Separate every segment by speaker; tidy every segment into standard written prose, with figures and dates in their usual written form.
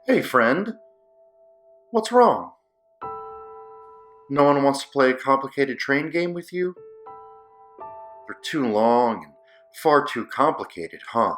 Speaker 1: Hey friend, what's wrong? No one wants to play a complicated train game with you? They're too long and far too complicated, huh?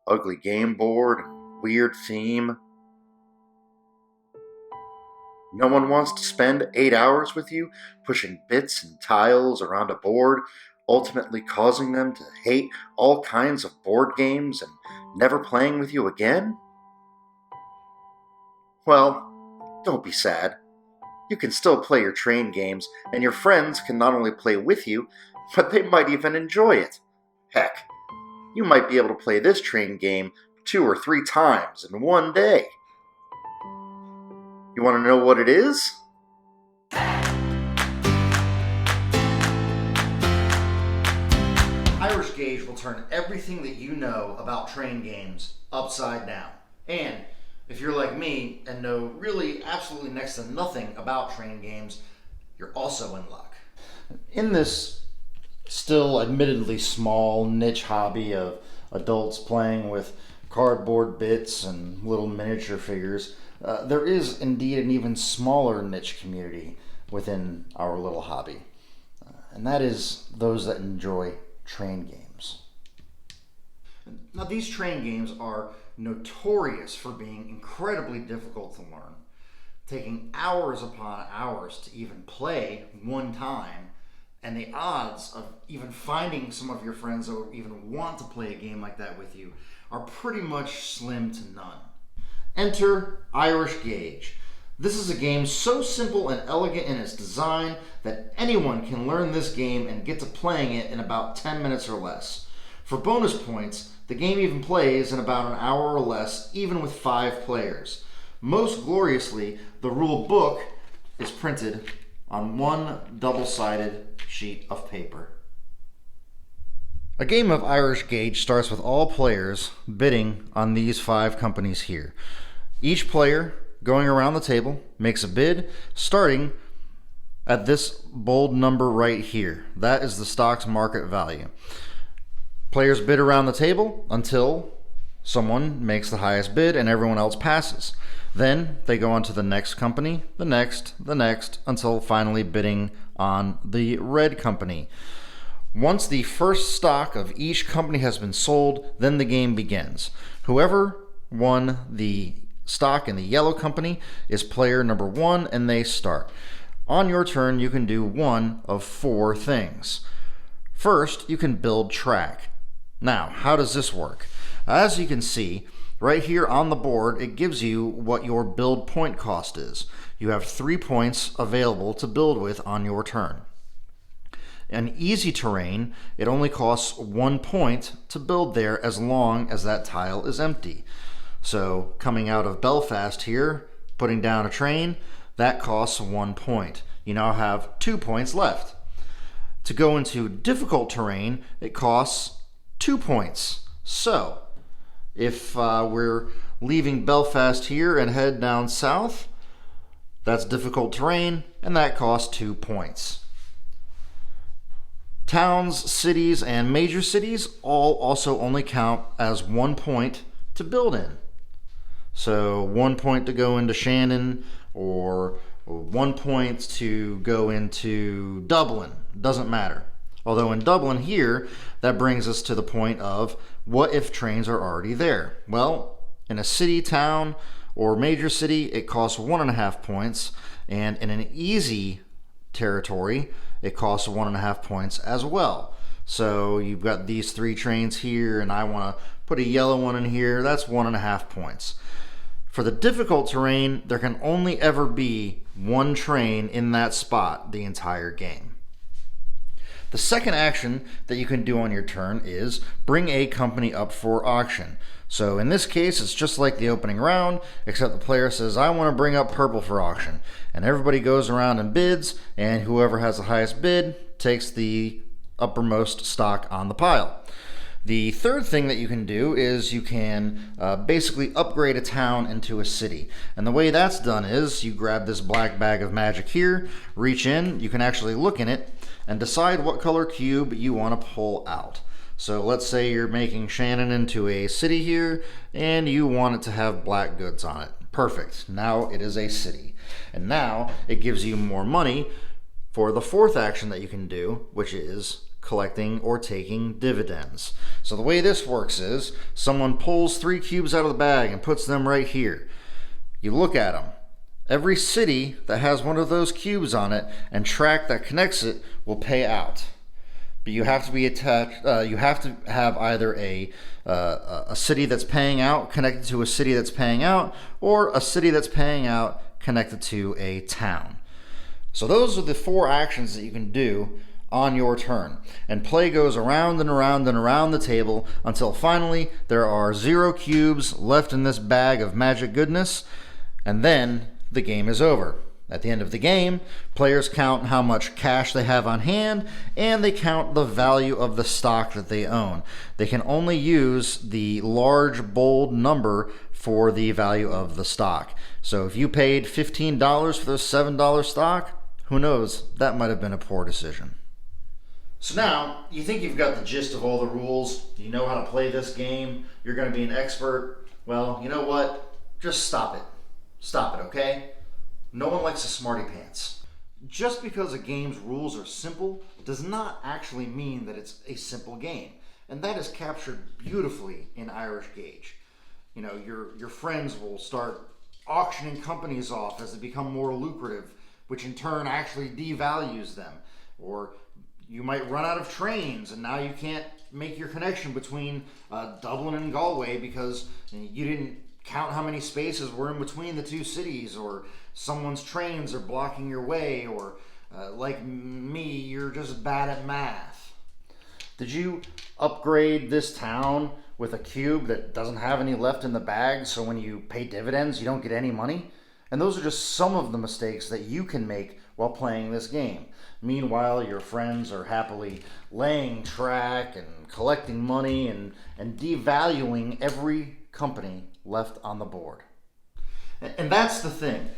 Speaker 1: Ugly game board and weird theme. No one wants to spend 8 hours with you pushing bits and tiles around a board, ultimately causing them to hate all kinds of board games and never playing with you again? Well, don't be sad. You can still play your train games, and your friends can not only play with you, but they might even enjoy it. Heck, you might be able to play this train game 2 or 3 times in one day. You want to know what it is? Irish Gauge will turn everything that you know about train games upside down. And if you're like me and know really absolutely next to nothing about train games, you're also in luck. In this still admittedly small niche hobby of adults playing with cardboard bits and little miniature figures, there is indeed an even smaller niche community within our little hobby. And that is those that enjoy train games. Now, these train games are notorious for being incredibly difficult to learn, taking hours upon hours to even play one time, and the odds of even finding some of your friends that would even want to play a game like that with you are pretty much slim to none. Enter Irish Gauge. This is a game so simple and elegant in its design that anyone can learn this game and get to playing it in about 10 minutes or less. For bonus points, the game even plays in about an hour or less, even with 5 players. Most gloriously, the rule book is printed on one double-sided sheet of paper. A game of Irish Gauge starts with all players bidding on these 5 companies here. Each player going around the table makes a bid starting at this bold number right here. That is the stock's market value. Players bid around the table until someone makes the highest bid and everyone else passes. Then they go on to the next company, the next, until finally bidding on the red company. Once the first stock of each company has been sold, then the game begins. Whoever won the stock in the yellow company is player number 1, and they start. On your turn, you can do one of 4 things. First, you can build track. Now, how does this work? As you can see, right here on the board, it gives you what your build point cost is. You have 3 points available to build with on your turn. In easy terrain, it only costs 1 point to build there as long as that tile is empty. So coming out of Belfast here, putting down a train, that costs 1 point. You now have 2 points left. To go into difficult terrain, it costs 2 points. So if we're leaving Belfast here and head down south, that's difficult terrain, and that costs 2 points. Towns, cities, and major cities all also only count as 1 point to build in. So 1 point to go into Shannon, or 1 point to go into Dublin. Doesn't matter. Although in Dublin here, that brings us to the point of what if trains are already there? Well, in a city, town, or major city, it costs 1.5 points, and in an easy territory, it costs 1.5 points as well. So you've got these 3 trains here, and I want to put a yellow one in here. That's 1.5 points. For the difficult terrain, there can only ever be 1 train in that spot the entire game. The second action that you can do on your turn is bring a company up for auction. So in this case, it's just like the opening round, except the player says, I want to bring up purple for auction. And everybody goes around and bids, and whoever has the highest bid takes the uppermost stock on the pile. The third thing that you can do is you can basically upgrade a town into a city. And the way that's done is you grab this black bag of magic here, reach in, you can actually look in it, and decide what color cube you want to pull out. So let's say you're making Shannon into a city here, and you want it to have black goods on it. Perfect. Now it is a city. And now it gives you more money for the fourth action that you can do, which is collecting or taking dividends. So the way this works is someone pulls 3 cubes out of the bag and puts them right here. You look at them. Every city that has one of those cubes on it and track that connects it will pay out. But you have to be attached. You have to have either a city that's paying out connected to a city that's paying out, or a city that's paying out connected to a town. So those are the 4 actions that you can do on your turn. And play goes around and around and around the table until finally there are 0 cubes left in this bag of magic goodness, and then the game is over. At the end of the game, players count how much cash they have on hand, and they count the value of the stock that they own. They can only use the large, bold number for the value of the stock. So if you paid $15 for this $7 stock, who knows, that might have been a poor decision. So now, you think you've got the gist of all the rules, you know how to play this game, you're going to be an expert. Well, you know what? Just stop it. Stop it, okay? No one likes a smarty pants. Just because a game's rules are simple does not actually mean that it's a simple game. And that is captured beautifully in Irish Gauge. You know, your friends will start auctioning companies off as they become more lucrative, which in turn actually devalues them. Or you might run out of trains and now you can't make your connection between Dublin and Galway because you didn't count how many spaces were in between the 2 cities, or someone's trains are blocking your way, or like me, you're just bad at math. Did you upgrade this town with a cube that doesn't have any left in the bag, so when you pay dividends you don't get any money? And those are just some of the mistakes that you can make while playing this game. Meanwhile, your friends are happily laying track and collecting money and devaluing every company left on the board. And that's the thing.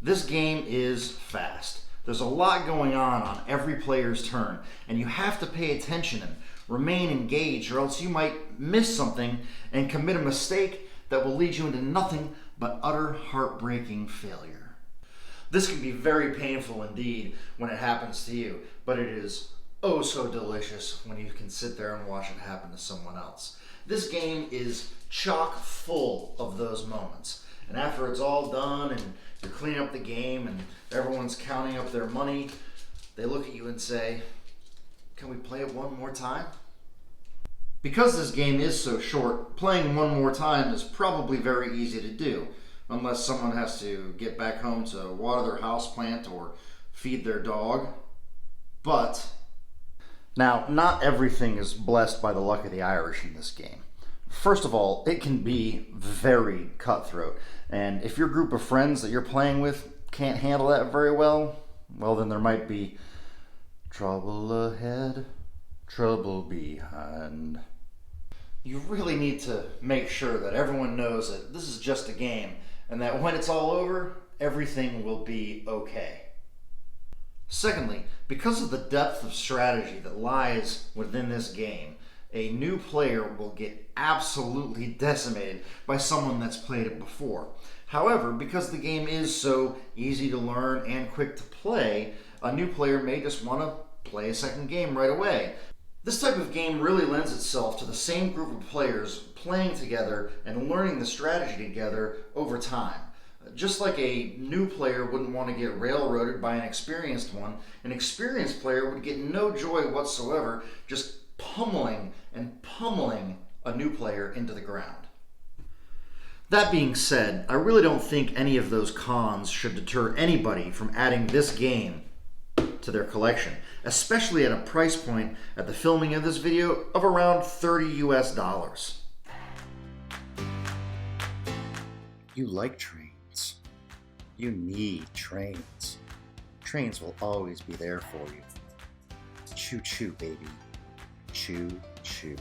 Speaker 1: This game is fast. There's a lot going on every player's turn, and you have to pay attention and remain engaged, or else you might miss something and commit a mistake that will lead you into nothing but utter heartbreaking failure. This can be very painful indeed when it happens to you, but it is oh so delicious when you can sit there and watch it happen to someone else. This game is chock full of those moments. And after it's all done and you're cleaning up the game and everyone's counting up their money, they look at you and say, "Can we play it one more time?" Because this game is so short, playing one more time is probably very easy to do, unless someone has to get back home to water their houseplant or feed their dog. But now, not everything is blessed by the luck of the Irish in this game. First of all, it can be very cutthroat, and if your group of friends that you're playing with can't handle that very well, well then there might be trouble ahead, trouble behind. You really need to make sure that everyone knows that this is just a game, and that when it's all over, everything will be okay. Secondly, because of the depth of strategy that lies within this game, a new player will get absolutely decimated by someone that's played it before. However, because the game is so easy to learn and quick to play, a new player may just want to play a second game right away. This type of game really lends itself to the same group of players playing together and learning the strategy together over time. Just like a new player wouldn't want to get railroaded by an experienced one, an experienced player would get no joy whatsoever just pummeling and pummeling a new player into the ground. That being said, I really don't think any of those cons should deter anybody from adding this game to their collection, especially at a price point at the filming of this video of around $30 US. You like trains. You need trains. Trains will always be there for you. Choo choo, baby. Choo choo.